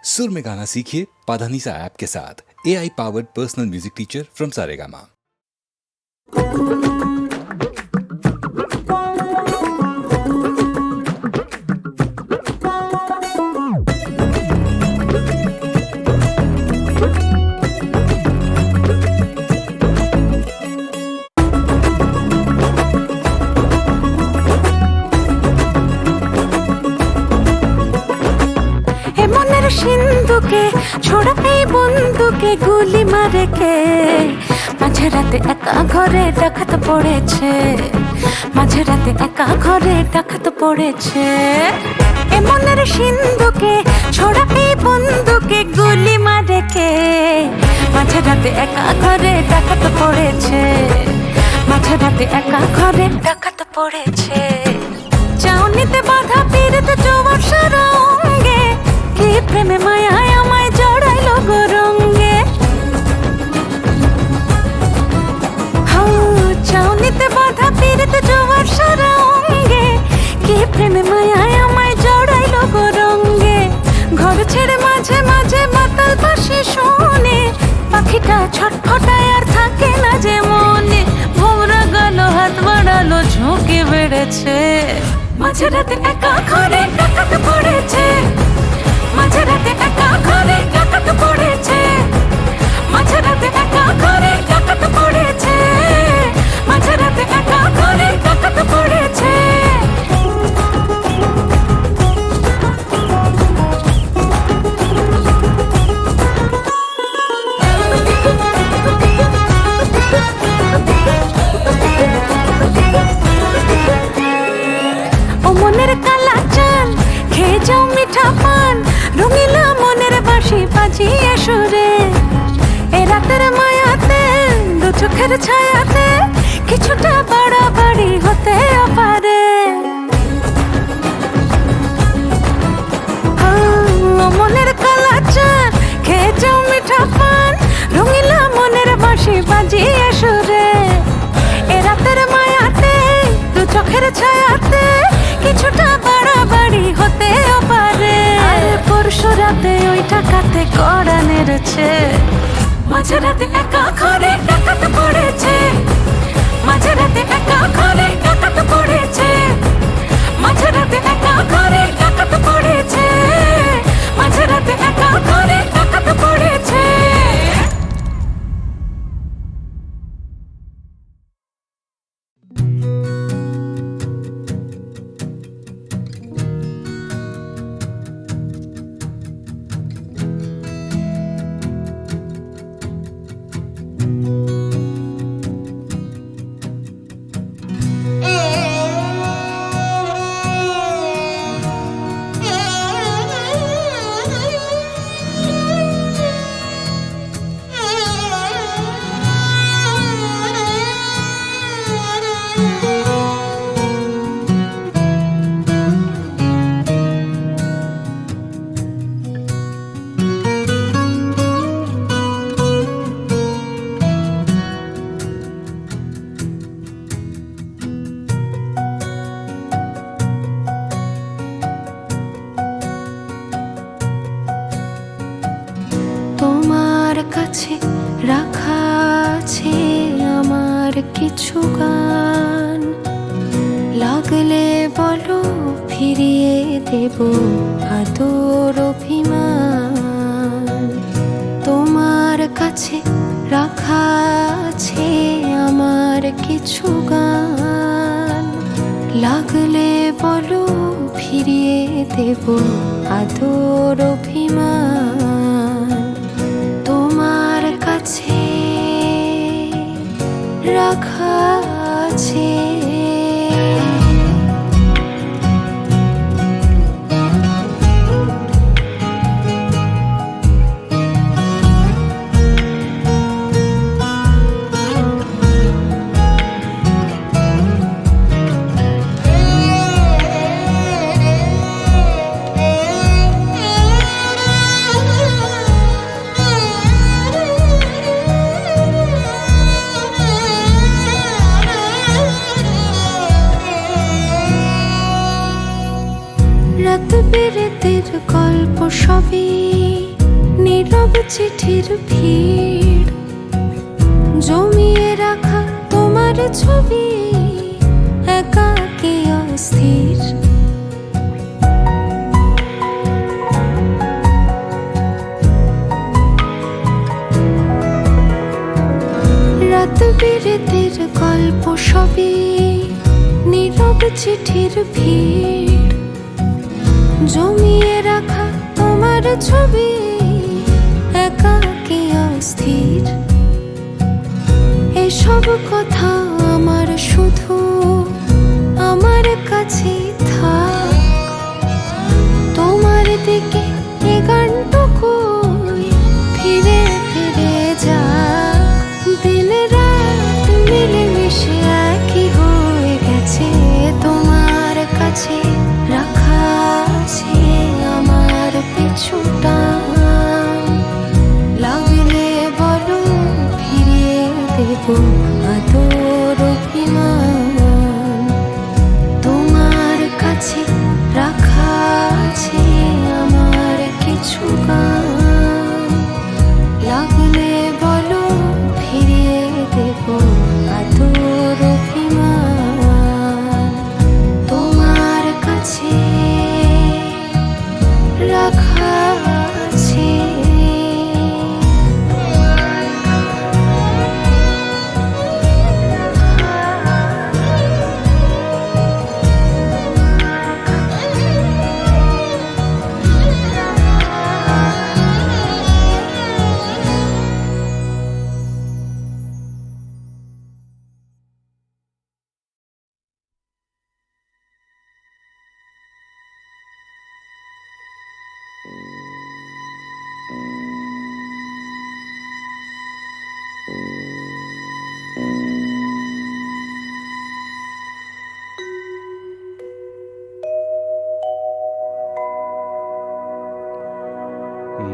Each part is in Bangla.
सुर में गाना सीखिए पाधानीसा ऐप के साथ। AI powered personal music teacher from Saregama. সিন্ধুকে ছোড়া এই বন্ধুকে গুলি মারে কে মাঝে রাতে একা ঘরে ডাকাত পড়েছে, মাঝে রাতে একা ঘরে ডাকাত পড়েছে। এমনের সিন্ধুকে ছোড়া এই বন্ধুকে গুলি মারে কে মাঝে রাতে একা ঘরে ডাকাত পড়েছে, মাঝে রাতে একা ঘরে ডাকাত পড়েছে। চাউনিতে বাধা পীড়িত জোয়ার সরঙ্গে কি প্রেমে মায়ায় আমায় জড়াইলো গো রঙ্গে। চাউনিতে বাধা পীড়িত জোয়ার সরঙ্গে কি প্রেমে মায়ায় আমায় জড়াইলো গো রঙ্গে। ঘর ছেড়ে মাঝে মাঝে মাতাল পাশে শোনে পাখিটা ছটফটায় আর থাকে না যে মনে। ভোমরা গেল হাত বাড়ালো ঝুঁকি বেড়েছে, মাঝে রাতে একা ঘরে ডাকাত পড়েছে, মাঝে রাতে একা ঘরে ডাকাত পড়েছে, মাঝে রাতে একা ঘরে ডাকাত পড়েছে, মাঝে রাতে একা ঘরে ডাকাত পড়েছে। ও মনের কালা চাল খেয়ে যাও মিঠা পান, রঙিলা মনের বাঁশি বাজিয়ে সুরে। এ রাতের মায়াতে দু চোখের ছায়াতে কিছুটা বাড়াবাড়ি হতে পারে। ও মনের কালা চাল খেয়ে যাও মিঠা পান, রঙিলা মনের বাঁশি বাজিয়ে সুরে। এ রাতের মায়াতে দু চোখের ছায়াতে কিছুটা বাড়াবাড়ি হতে পারে। পরশু রাতে ওই টাকাতে কড়া নেড়েছে, মাঝে রাতে একা ঘরে ডাকাত পড়েছে, মাঝে রাতে একা ঘরে ডাকাত পড়েছে, মাঝে রাতে একা ঘরে ডাকাত পড়েছে, মাঝে রাতে একা ঘরে ডাকাত পড়েছে। তোমার কাছে রাখা আছে আমার কিছু গান, লাগলে বলো ফিরিয়ে দেব আদর অভিমান। তোমার কাছে রাখা আছে আমার কিছু গান, লাগলে বলো ফিরিয়ে দেব আদর অভিমান। তোমার কাছে রাখা আছে। রাত বিরেতের গল্প সবই নীরব চিঠির ভিড়, জমিয়ে রাখা তোমার ছবি একাকী অস্থির। রাত বিরেতের গল্প সবই নীরব চিঠির ভিড়, জমিয়ে রাখা তোমার ছবি একাকী অস্থির। এসব কথা আমার শুধু আমার কাছে থাক, তোমার দিকে এ গানটুকুই ফিরে ফিরে যাক। দিন রাত মিলেমিশে একই হয়ে গেছে, তোমার কাছে রাখা আছে আমার পিছুটা। লাগলে বলো ফিরিয়ে দেব আদর অভিমান, তোমার কাছে রাখা আছে আমার কিছু গান। লাগলে বলো ফিরিয়ে দেব আদর অভিমান, তোমার কাছে রাখা আছে।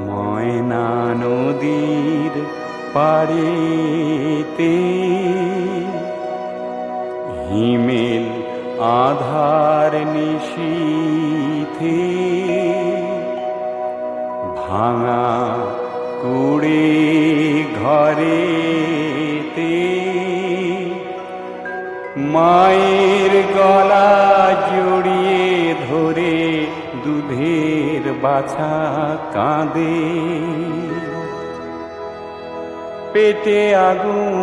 ময়না নদীর পাড়েতে হিমেল আধার নিশীথে, ভাঙা কুড়ে ঘরেতে মায়ের গলা জড়িয়ে ধরে দুধের বাছা কাঁদে। পেটে আগুন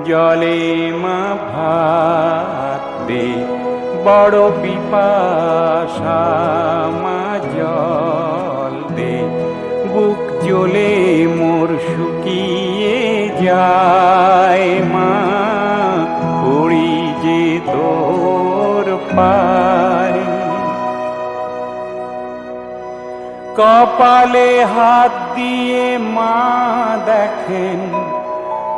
জলে মা ভাত দে, বড় পিপাসা মা জল দে। বুক জ্বলে মোর শুকিয়ে যায় মা, পড়ি যে তোর পায়। কপালে হাত দিয়ে মা দেখেন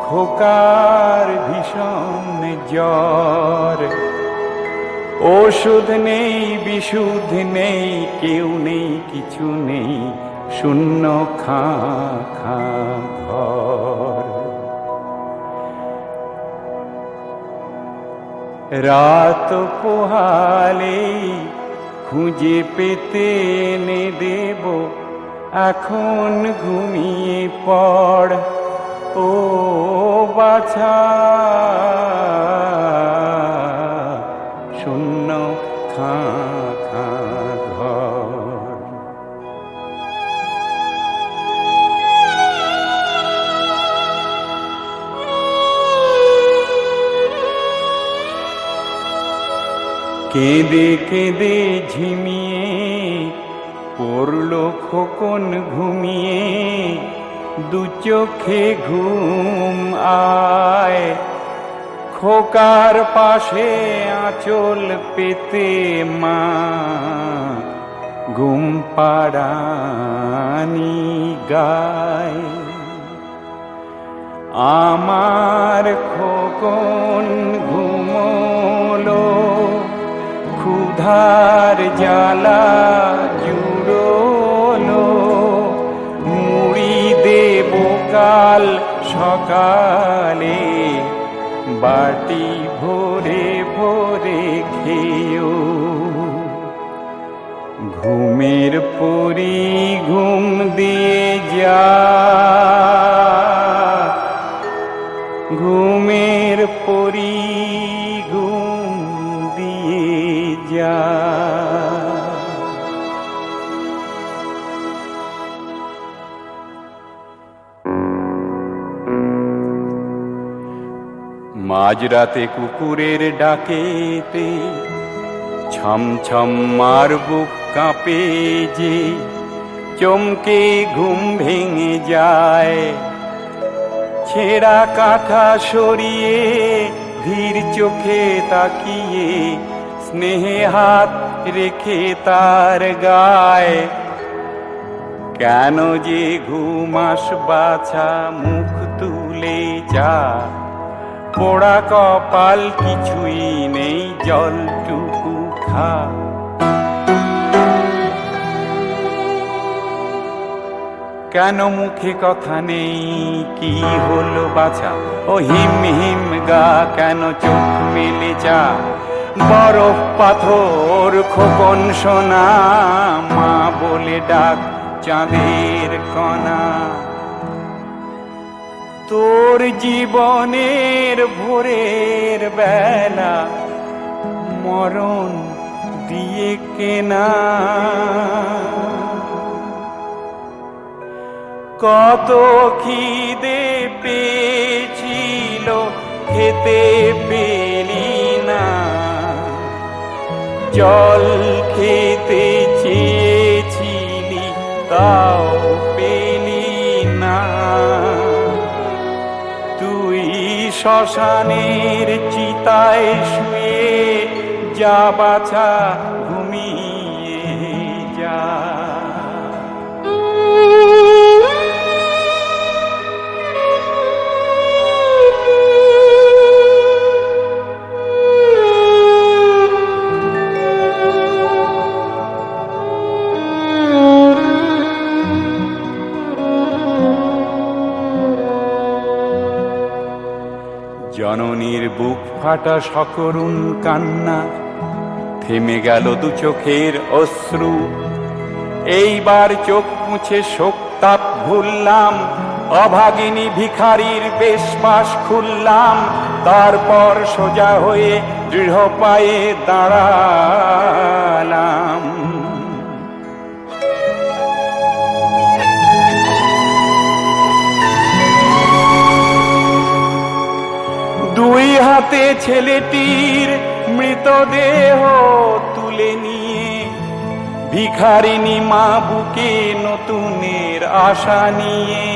খোকার ভীষণ জ্বর। ওষুধ নেই বিশুদ্ধ নেই, কেউ নেই কিছু নেই, শূন্য খা খা ঘর। রাত পোহালেই খুঁজে পেতে এনে দেব, এখন ঘুমিয়ে পড় ও বাছা। শূন্য খা খা ঘর। কেঁদে কেঁদে ঝিমিয়ে পড়ল খোকন ঘুমিয়ে, দু চোখে ঘুম আয়। খোকার পাশে আঁচল পেতে মা ঘুম পাড়ানি গায়। আমার খোকন ঘুমোলো, ক্ষুধার জ্বালা জুড়োলো। মুড়ি দেব কাল সকালে, বাটি ভরে ভরে খেয়েও। ঘুমের পরি ঘুম দিয়ে যা মাঝরাতে কুকুরের ডাকেতে ছম ছম মার বুক কাঁপে যে, চমকে ঘুম ভেঙে যায়। ছেঁড়া কাঁথা সরিয়ে ধীর চোখে তাকিয়ে স্নেহে হাত রেখে তার গায়। কেন যে ঘুমাস বাছা মুখ তুলে যা, পোড়া কপাল কিছুই নেই জলটুকু খা। কেন মুখে কথা নেই কি হলো বাছা, ও হিম হিম গা কেন চোখ মেলে যা। বরফ পাথর খোকন সোনা, মা বলে ডাক চাঁদের কণা। তোর জীবনের ভোরের বেলা মরণ দিয়ে কেনা। কত খিদে পেয়েছিল খেতে পেলি না, জল খেতে চেয়েছিলি তাও পেলি না। তুই শ্মশানের চিতায় শুয়ে যা বাছা ঘুমিয়ে যা। জননীর বুক ফাটা সকরুণ কান্না, থেমে গেল দু চোখের অশ্রু। এইবার চোখ মুছে শোকতাপ ভুললাম, অভাগিনী ভিখারির বেশবাস খুললাম। তারপর সোজা হয়ে দৃঢ় পায়ে দাঁড়ালাম। দুই হাতে ছেলেটির মৃতদেহ তুলে নিয়ে ভিখারিনী মা বুকে নতুনের আশা নিয়ে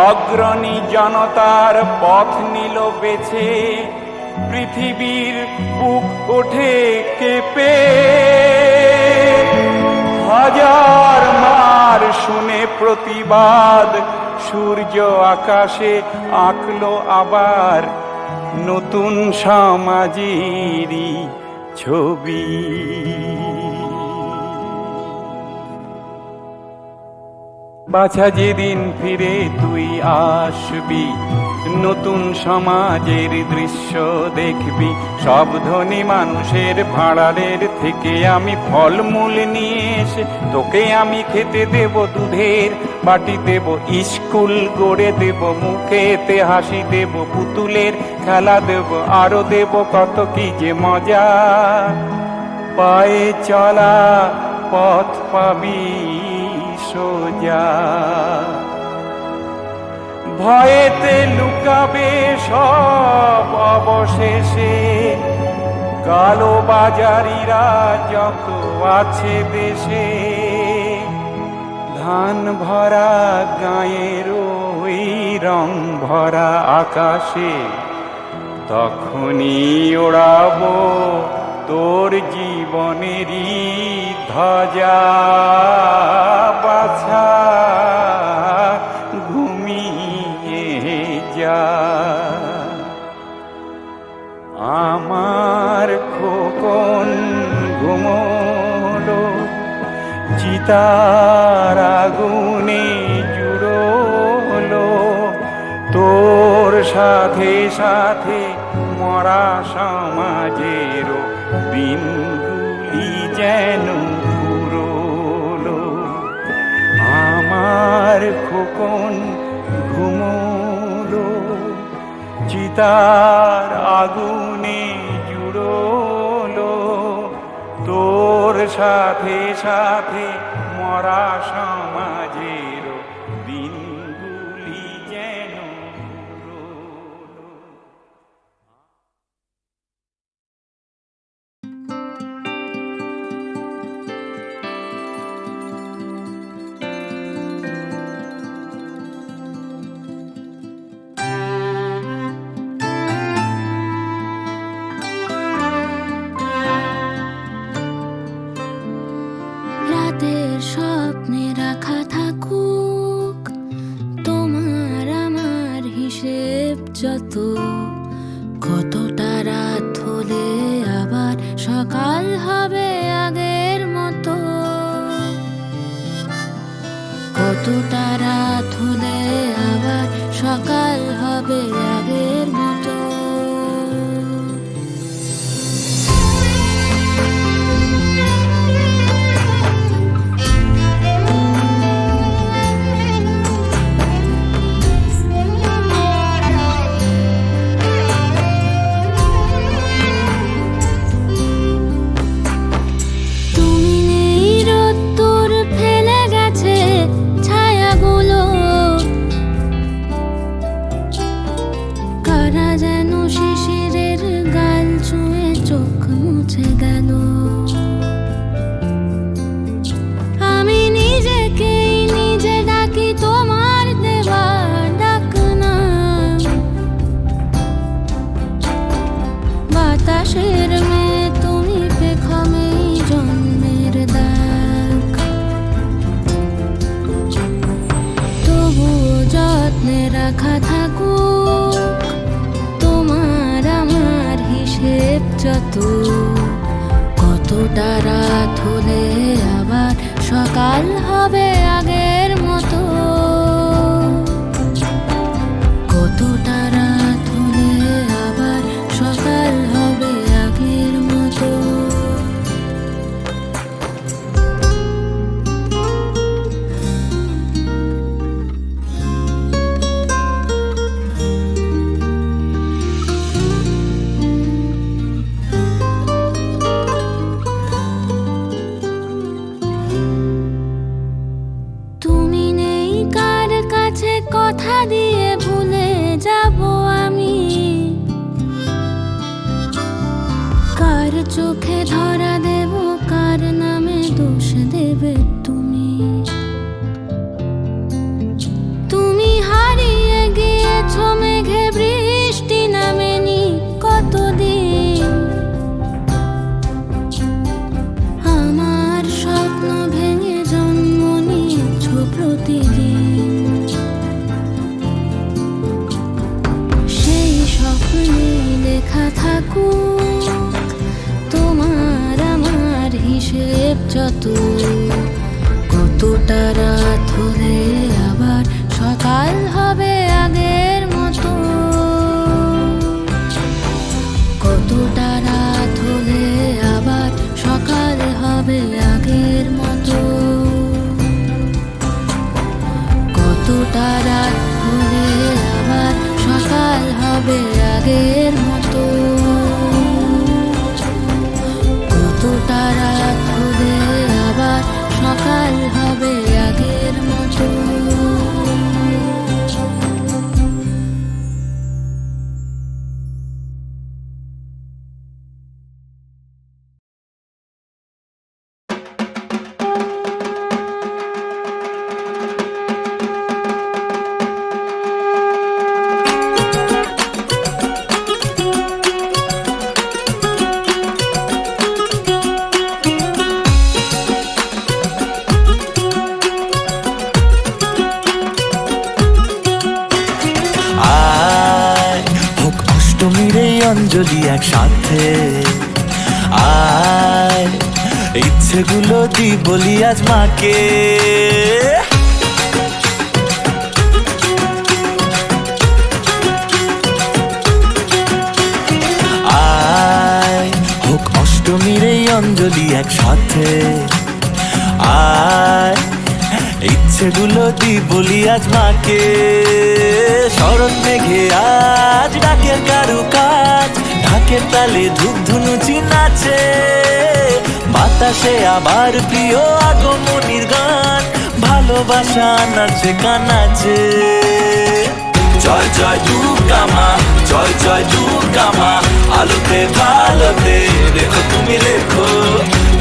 অগ্রণী জনতার পথ নিল বেছে। পৃথিবীর বুক ওঠে কেঁপে, হাজার মার শুনে প্রতিবাদ। সূর্য আকাশে আঁকলো আবার নতুন সমাজেরই ছবি। বাছা যেদিন ফিরে তুই আসবি, নতুন সমাজের দৃশ্য দেখবি। সব ধনী মানুষের ভাঁড়ারের থেকে আমি ফলমূল নিয়ে এসে তোকে আমি খেতে দেব। দুধের বাটি দেব, স্কুল গড়ে দেব, মুখেতে হাসি দেব, পুতুলের খেলা দেব, আরো দেব কত কি যে মজা। পায়ে চলা পথ পাবি সোজা, ভয়েতে লুকাবে সব অবশেষে। কালো বাজারিরা যত আছে দেশে, ধান ভরা গায়ের ওই রং ভরা আকাশে। তখনই ওড়াবো তোর জীবনেরই ধ্বজা। বাছা ঘুমিয়ে যা, আমার খোকন ঘুমোলো, চিতার আগুনে জুড়োলো। তোর সাথে সাথে মরা সমাজেরও দিনগুলি যেন ফুরোলো। আমার খোকন ঘুমোলো, চিতার আগুনে জুড়োলো। তোর সাথে সাথে মরা সমাজেরও দিনগুলি যেন ফুরোলো। যত, কতটা রাত হলে আবার সকাল হবে আগের মতো, কতটা রাত হলে আবার সকাল হবে আগের মতো। বাতাসের মেয়ে তুমি পেখমেই জন্মের দাগ, তবুও যত্নে রাখা থাকুক তোমার আমার হিসেব যত, কতটা রাত হলে আবার সকাল হবে আগের মতো, কতটা রাত হলে আবার সকাল হবে আগের মতো। তুমি নেই কার কাছে কথা দিয়ে ভুলে যাব আমি, কার চোখে ধরা দেব, কার নামে দোষ দেবে তুমি। তুমি হারিয়ে গিয়েছ মেঘে বৃষ্টি নামেনি কতদিন, আমার স্বপ্ন ভেঙে জন্ম নিয়েছ প্রতিদিন, সেই স্বপ্নে লেখা থাকুক তোমার আমার হিসেব যত, কতটা রাত হলে আবার সকাল হবে আগের মতো, কতটা রাত হলে আবার সকাল হবে আগের মতো, কতটা রাত হলে আবার সকাল হবে আগের মতো, কতটা রাত হলে আবার সকাল হবে আগের মতো। অঞ্জলি একসাথে আয়, ইচ্ছেগুলো দি বলি আজ মাকে, আয় হোক অষ্টমীর এই অঞ্জলি একসাথে আয়, ইচ্ছেগুলো দি বলি আজ মাকে। শরৎ মেঘে আজ ডাকের কারু কাজ, ঢাকের তালে ধূপ ধুনুচি নাচে, বাতাসে আবার প্রিয় আগমনীর গান, ভালোবাসা নাচে কানাচে। জয় জয় দুর্গা মা, জয় জয় দুর্গা মা, আলোতে ভালোতে রেখো তুমি রেখো।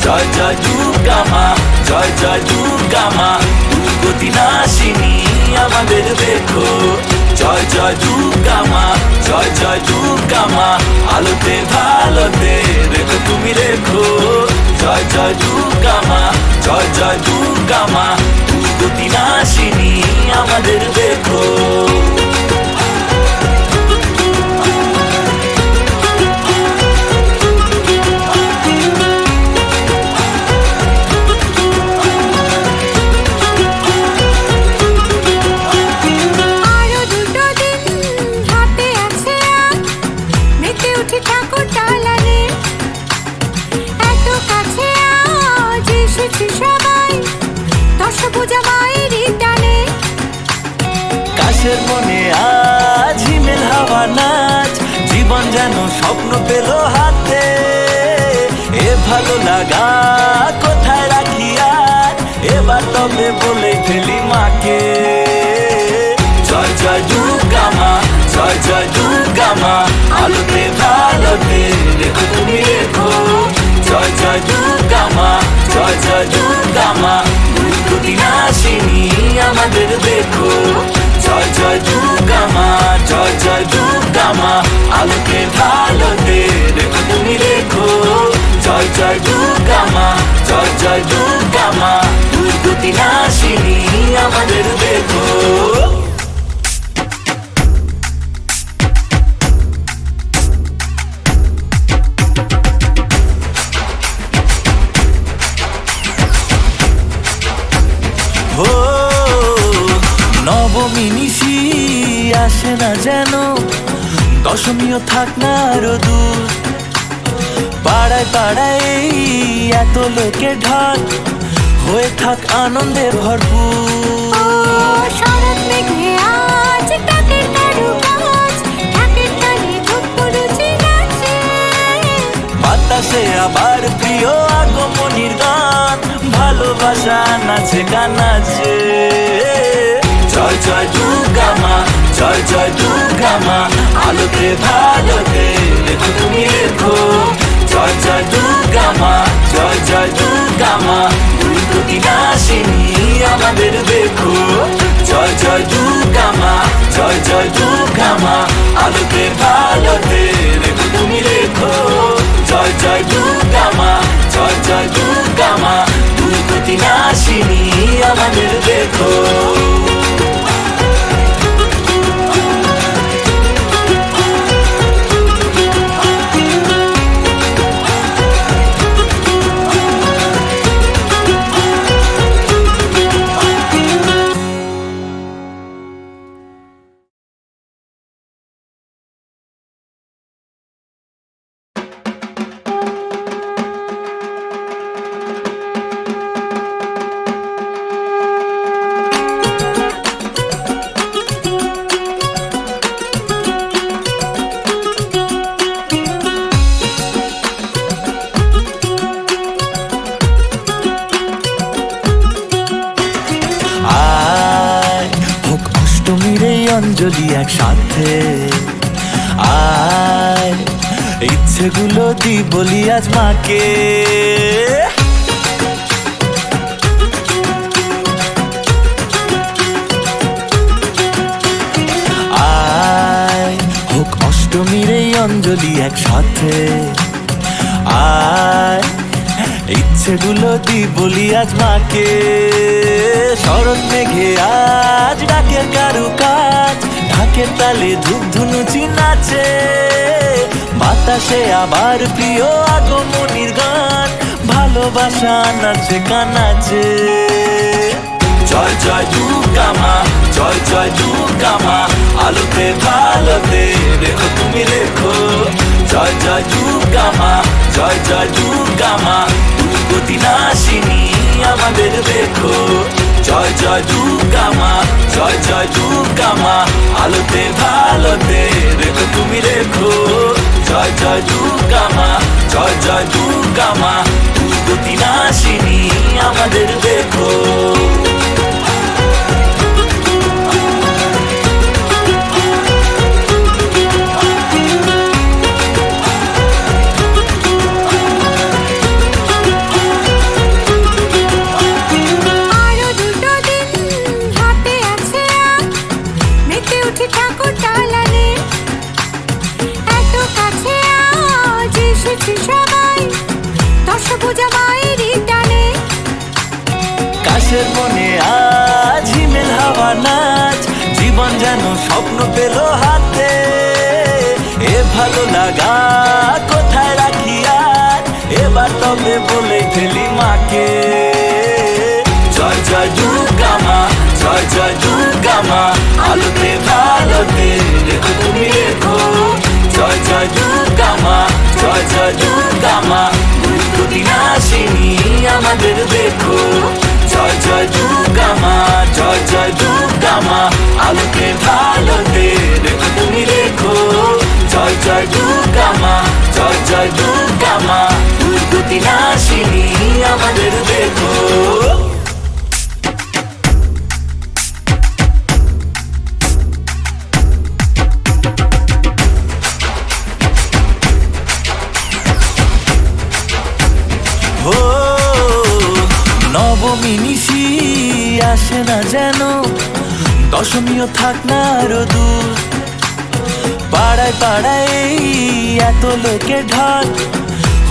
জয় জয় দুর্গা মা, জয় জয় দুর্গা মা, দুর্গতি নাশিনী আমাদের দেখো। জয় জয় দুর্গা মা, জয় জয় দুর্গা মা, আলোতে ভালোতে রেখো তুমি রেখো। জয় জয় দুর্গা মা, জয় জয় দুর্গা মা, দুর্গতি নাশিনী আমাদের দেখো। কাশের মনে আজ হিমেল হাওয়া নাচ, জীবন যেন স্বপ্ন পেল হাতে। এ ভালো লাগা কোথায় রাখি আর, এবার তবে বলে ফেলি মাকে। জয় জয় দুর্গা মা, জয় জয় দুর্গা মা, আলোতে ভালোতে রেখো তুমি রেখো। জয় জয় দুর্গা মা, জয় জয় দুর্গা মা, দুর্গতিনাশিনী আমাদের দেখো। জয় জয় দুর্গা মা, জয় জয় দুর্গা মা, আলোতে ভালোতে রেখো তুমি রেখো। জয় জয় দুর্গা মা, জয় জয় দুর্গা মা, দুর্গতিনাশিনী আমাদের দেখো। ও নবমী নিশি আসে না যেন, দশমীও থাক না আরো দূর। পাড়ায় পাড়ায় এই এত লোকের ঢাক, হয়ে থাক আনন্দে ভরপুর। শরৎ মেঘে আজ ডাকের কারুকাজ, ঢাকের তালে ধূপরুচি নাচে। বাতাসে আবার প্রিয় আগমনীর গান, ভালোবাসা নাচে গান নাচে। জয় জয় দুর্গা মা, জয় জয় দুর্গা মা, আলোতে ভালোতে রেখো তুমি রেখো। জয় জয় দুর্গা মা, জয় জয় দুর্গা মা, দুর্গতিনাশিনী আমাদের দেখো। জয় জয় দুর্গা মা, জয় জয় দুর্গা মা, আলোতে ভালোতে রেখো তুমি রেখো। জয় জয় দুর্গা মা, জয় জয় দুর্গা মা, দুর্গতিনাশিনী আমাদের দেখো। অঞ্জলি একসাথে আয়, ইচ্ছেগুলো দি বলি আজ মাকে। আয় হোক অষ্টমীর এই অঞ্জলি একসাথে আয়, ইচ্ছেগুলো দি বলি আজ মাকে। শরৎ মেঘে আজ ডাকের কারুকাজ, ঢাকের তালে ধূপ ধুনুচি নাচে। বাতাসে আবার প্রিয় আগমনীর গান, ভালোবাসা নাচে গান নাচে। জয় জয় দুর্গা মা, জয় জয় দুর্গা মা, আলোতে ভালোতে রেখো তুমি রেখো। জয় জয় দুর্গা মা, জয় জয় দুর্গা মা, দুর্গতিনাশিনী আমাদের দেখো। জয় জয় দুর্গা মা, জয় জয় দুর্গা মা, আলোতে ভালোতে রেখো তুমি রেখো। জয় জয় দুর্গা মা, জয় জয় দুর্গা মা, দুর্গতিনাশিনী আমাদের দেখো। কাশের মনে আজ হিমেল হাওয়া নাচ, জীবন যেন স্বপ্ন পেল হাতে। এ ভালো লাগা কোথায় রাখি আর, এবার তবে বলে ফেলি মাকে। জয় জয় দুর্গা মা, জয় জয় দুর্গা মা, আলোতে ভালোতে রেখো তুমি রেখো। জয় জয় দুর্গা মা, জয় জয় দুর্গা মা, দুর্গতিনাশিনী আমাদের দেখো। জয় জয় দুর্গা মা, জয় জয় দুর্গা মা, আলোকে জয় জয় দুর্গা মা, দুর্গতি নাশিনী আমাদের দেখো। ও নবমী নিশি আসে না যেন, দশমীও থাক না আরো দূর। পাড়ায় পাড়ায় এই এত লোকে ঢাক,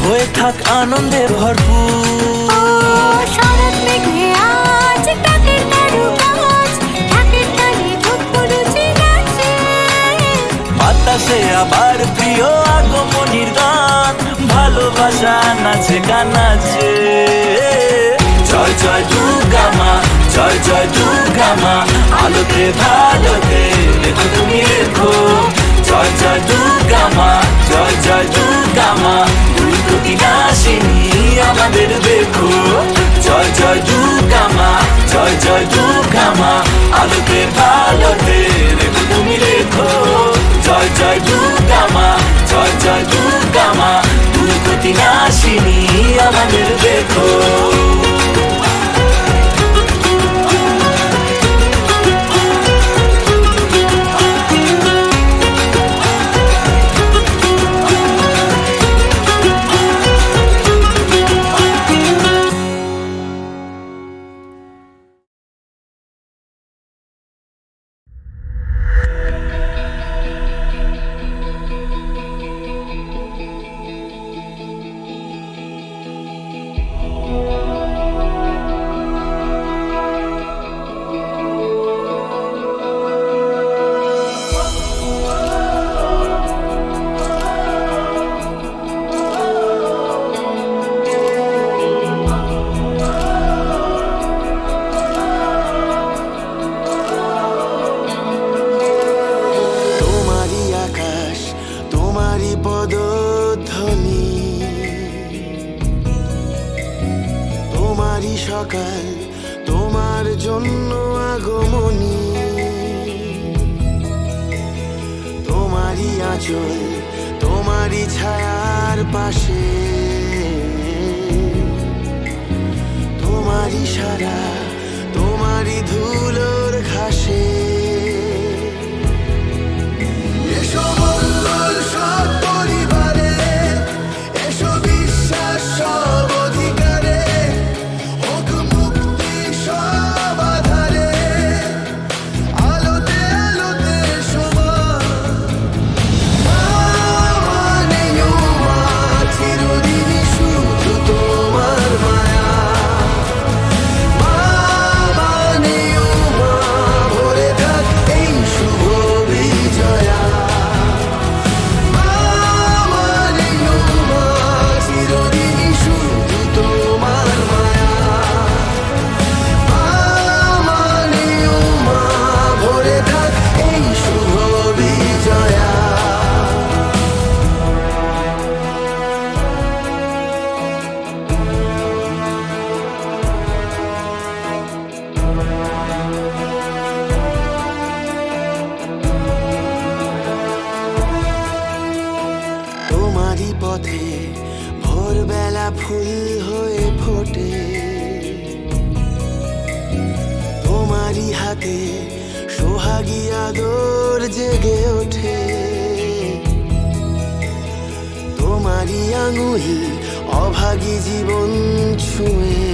হয়ে থাক আনন্দে ভরপুর। শরৎ মেঘে আজ ডাকের কারুকাজ, ঢাকের তালে ধূপগুরুজি নাচে। বাতাসে আবার প্রিয় আগমনীর গান, ভালোবাসা নাচে গান নাচে। জয় জয় দুর্গা মা, জয় জয় দুর্গা মা, আলোতে ভালোতে দেখো তুমি দেখো। জয় জয় দুর্গা মা, জয় জয় দুর্গা মা, দুর্গতি নাশিনী আমাদের দেখো। জয় জয় দুর্গা মা, জয় জয় দুর্গা মা, আলোতে ভালোতে দেখো তুমি দেখো। জয় জয় দুর্গা মা, জয় জয় দুর্গা মা, দুর্গতি নাশিনী আমাদের দেখো। সকাল তোমার জন্য আগমনী, তোমারই আঁচল তোমারই ছায়ার পাশে, তোমারই সারা তোমারই ধুলোর ঘাসে। এসো মঙ্গল সব পরিবারে, এসো বিশ্বাস সব অধিকারে, হোক মুক্তি সব আধারে, আলোতে আলোতে সবার। মা মানে মা, চিরদিনই শুধু তোমার মায়া। মা মানে মা, ভরে থাক এই শুভ বিজয়া। মা মানে মা, চিরদিনই শুধু তোমার মায়া। মা মানে মা, ভরে থাক এই শুভ বিজয়া। তোমারই পথে ভোরবেলা ফুল হয়ে ফোটে, তোমারই হাতে সোহাগী আদর জেগে ওঠে, তোমারই আঙুল অভাগী জীবন ছুঁয়ে,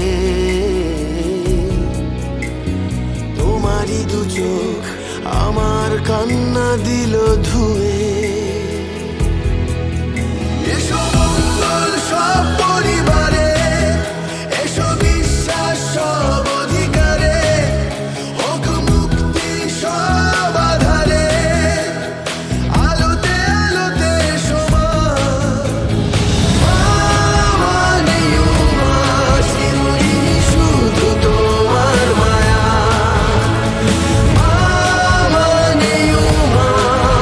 তোমারই দু চোখ আমার কান্না দিল ধুয়ে। এসো মঙ্গল সব পরিবারে, এসো বিশ্বাস সব অধিকারে, হোক মুক্তি সব আধারে, আলোতে আলোতে সবার। মা মানে মা, চিরদিনই শুধু তোমার মায়া। মা মানে মা,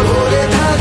ভরে থাক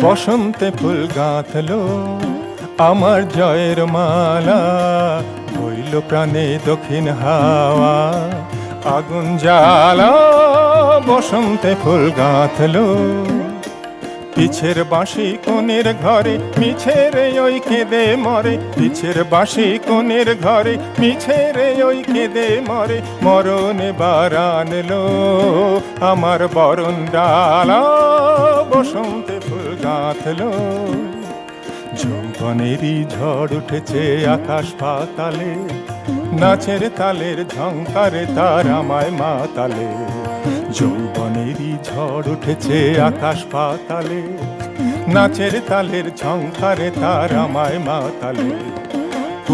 বসন্তে ফুল গাঁথলো আমার জয়ের মালা, বইল প্রাণে দক্ষিণ হাওয়া আগুন জ্বালা, বসন্তে ফুল গাঁথলো। পিছের বাঁশি কোণের ঘরে মিছে রে ওই কেঁদে মরে, পিছের বাঁশি কোণের ঘরে মিছে রে ওই কেঁদে মরে, মরণে বারানলো আমার বরণ ডালা, বসন্তে ফুল গাঁথলো। যৌবনেরই ঝড় উঠেছে আকাশ পাতালে, নাচের তালের ঝংকারে তার আমায় মাতালে। যৌবনেরই ঝড় উঠেছে আকাশ পাতালে, নাচের তালের ঝংকারে তার আমায় মাতালে।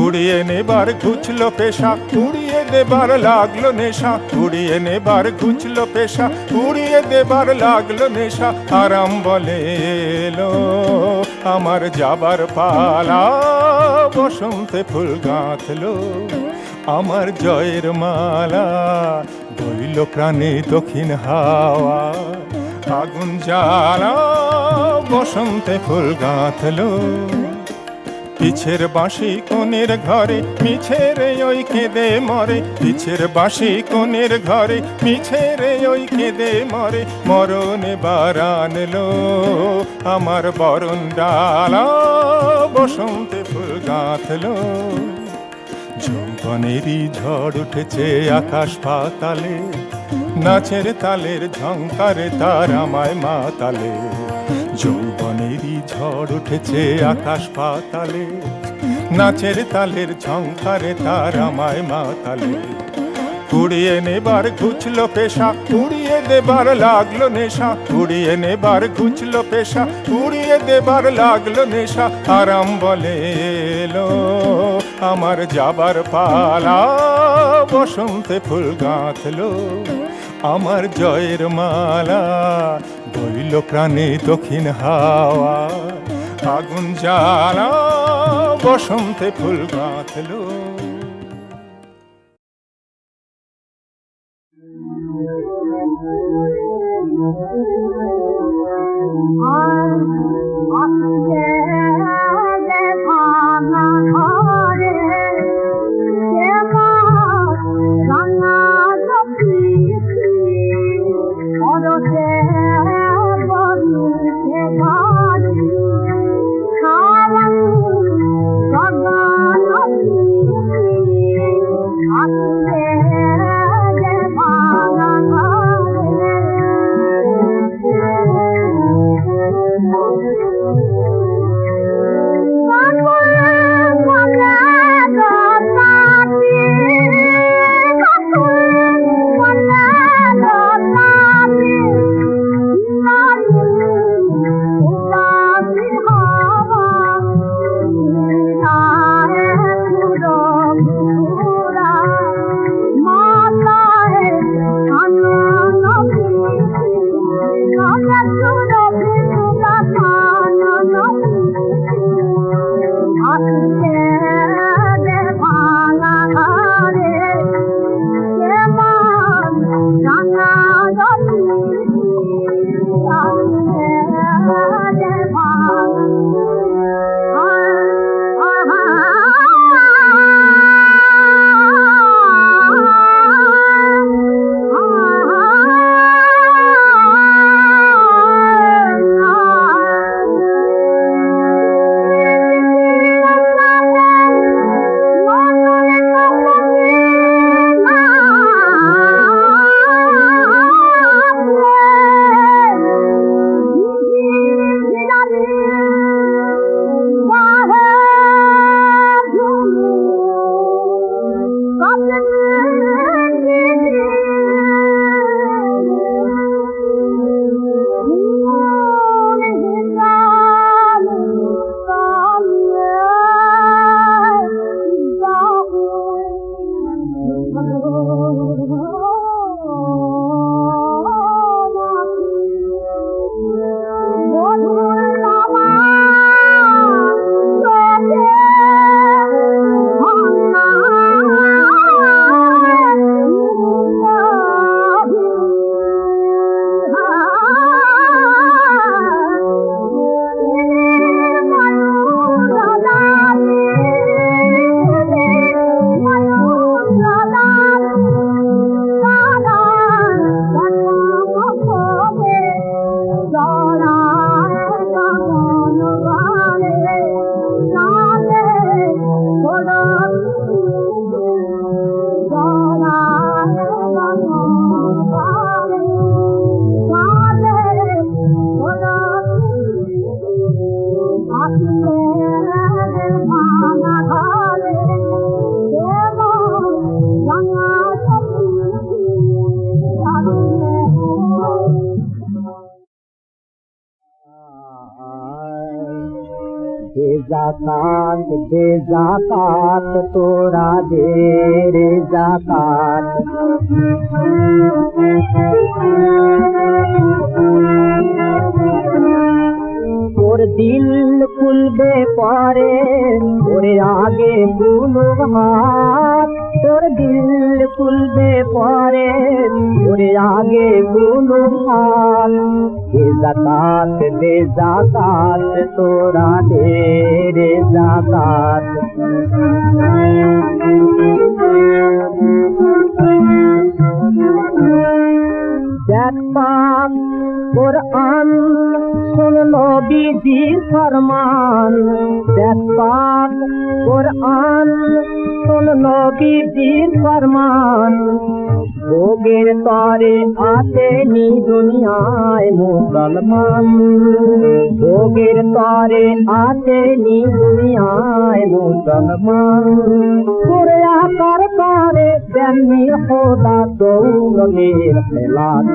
উড়িয়ে নেবার ঘুচলো পেশা, উড়িয়ে দেবার লাগলো নেশা, উড়িয়ে নেবার ঘুচলো পেশা, উড়িয়ে দেবার লাগলো নেশা। আরাম বলে এলো আমার যাবার পালা, বসন্তে ফুল গাঁথলো আমার জয়ের মালা, বইল প্রাণে দক্ষিণ হাওয়া আগুন জ্বালা, বসন্তে ফুল গাঁথলো। পিছের বাঁশি কোণের ঘরে মিছে রে ওই কেঁদে মরে, পিছের বাঁশি কোণের ঘরে মিছে রে ওই কেঁদে মরে, মরণে বারানলো আমার বরণ ডালা, বসন্তে ফুল গাঁথলো। যৌবনেরই ঝড় উঠেছে আকাশ পাতালে, নাচের তালের ঝংকারে তার আমায় মাতালে। যৌবনেরই ঝড় উঠেছে আকাশ পাতালে, নাচের তালের ঝংকারে তার আমায় মাতালে। উড়িয়ে নেবার ঘুচলো পেশা, উড়িয়ে দেবার লাগলো নেশা, উড়িয়ে নেবার ঘুচলো পেশা, উড়িয়ে দেবার লাগলো নেশা। আরাম বলে এলো আমার যাবার পালা, বসন্তে ফুল গাঁথলো আমার জয়ের মালা, বইল প্রাণে দক্ষিণ হাওয়া আগুন জ্বালা, বসন্তে ফুল গাঁথলো। দে জাকাত তোরা দে রে জাকাত তোর দিল খুলবে পরে ওরে আগে দুনো হাত তোর দিল খুলবে পরে ওরে আগে দুনো হাত দে জাকাত তোরা দে রে জাকাত দেখ পাক কোরআন শোন নবীজির ফরমান দেখ পাক কোরআন শোন নবীজির ফরমান ভোগের তরে আসেনি দুনিয়ায় মুসলমান ভোগের তরে আসেনি দুনিয়ায় মুসলমান করে আকার করে দেননি খোদা দৌলতের খেলাত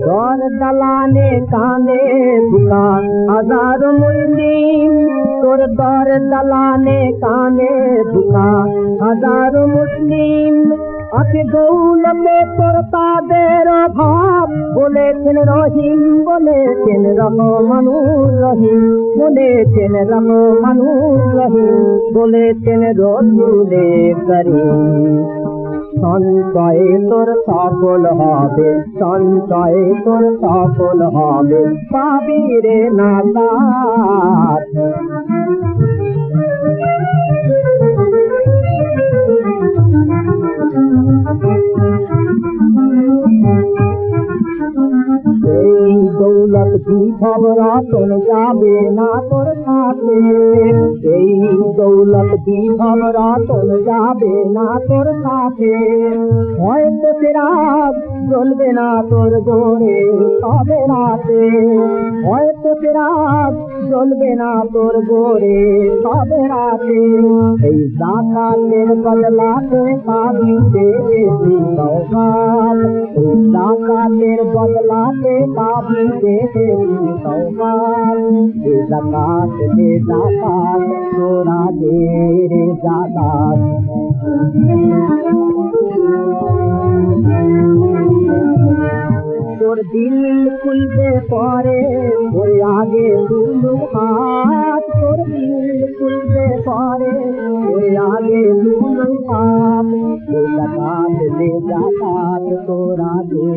দর দলানে কানে দুকান হাজার মুসলিম তোর দর দলানে কানে দুকান হাজার মুসলিম আছে দৌলতে তোর তাদের অভাব বলেছেন রহিম বলেছেন রহমানুর রহিম বলেছেন রহমানুর রহিম বলেছেন রসুলে করিম সঞ্চয়ে তোর সফল হবে সঞ্চয়ে তোর সফল হবে পাবি রে নাজাত এই দৌলত বিভব রতন যাবে না তোর সাথে এই দৌলত বিভব রতন যাবে না তোর সাথে হয়তো ফেরাক চলবে না তোর গোরে তবে রাতে হয়তো ফেরাক চলবে না তোর গোরে তবে রাতে এই জাকাতের বদলাতে পাবি বেশি সওগাত এই জাকাতের বদলাতে পাবি বেশি সওগাত দে জাকাত তোরা দে রে জাকাত তোর দিল খুলবে পরে ওই আগে দুনো হাত তোর দিল খুলবে পরে ওই আগে দুনো হাত দে জাকাত তোরা দে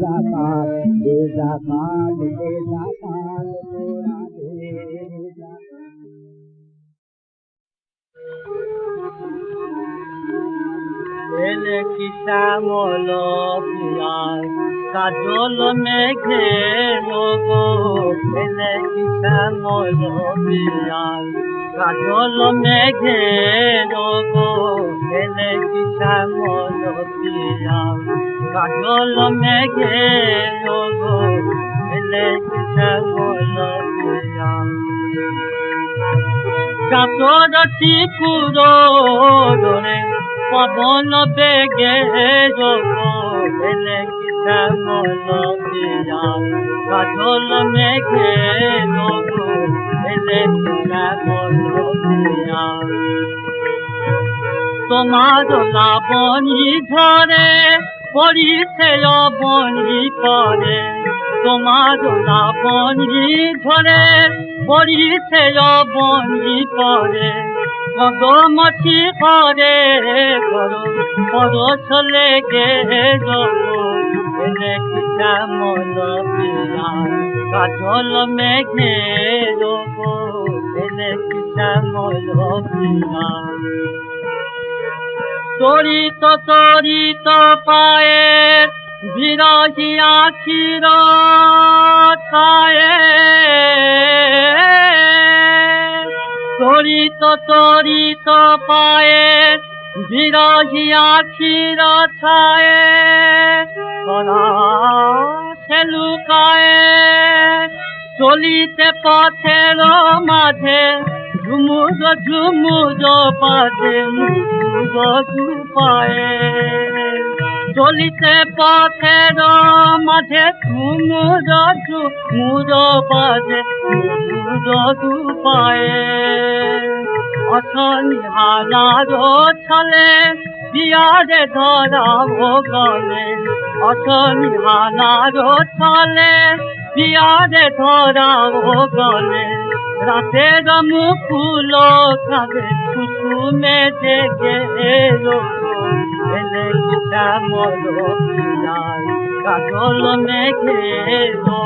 জাকাত দে জাকাত তোরা দে জাকাত এলে কি শ্যামল পিয়ার কাজল মেঘে গো এলে কি শ্যামল পিয়ার কাজল মেঘে গো এলে কি শ্যামল পিয়ার কাজল মেঘে গো এলে কি শ্যামল পিয়ার চাতরটি পুরো দরে পবন বেগে যোগ এলে কি শ্যামল পিয়ার কাজল মেঘে যোগ এলে কি শ্যামল পিয়ার তোমার লাবণী ঝরে পড়িছে অবনী করে তোমার লাবণী ঝরে পড়িছে অবনী করে কদমছি করে করো পরশ লেগে এলে কি শ্যামল পিয়ার কাজল মেঘে এলে কি শ্যামল পিয়ার তরিত তরিত পায়ে বিরহি আখির ছায়ে তরিত তরিত পায়ে বিরহি আখির ছায়ে সে লুকায়ে চলিতে পথের মাঝে ঝুমুর ঝুমুর বাজে মুর পায়ে চলিতে পথের মাঝে ঝুমুর ঝুমুর বাজে মুর পায়ে অশনি হানার ছলে বিয়ারে ধরাবো গলে অশনি হানার ছলে বিয়ারে ধরাবো গলে রাতের মুকুল খাবে কুসুমে জেগে এলো এলে শ্যামল কাজল মেঘে এলো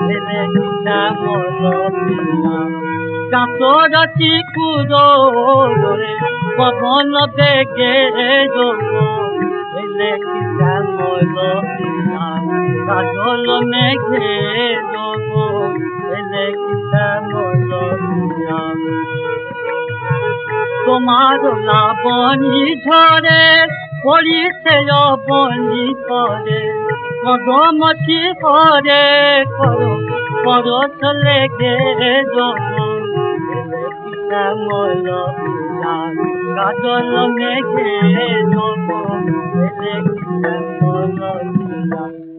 এলে শ্যামল কাঁচর চিকুর রে পবন বেগে এলো এলে শ্যামল কাজল মেঘে এলো এলে শ্যামল তোমার লাবণী ঝরে পড়িছে অবনী করে কদমছি করে করো পরশ লেগে শ্যামল কাজল মেঘে শ্যামল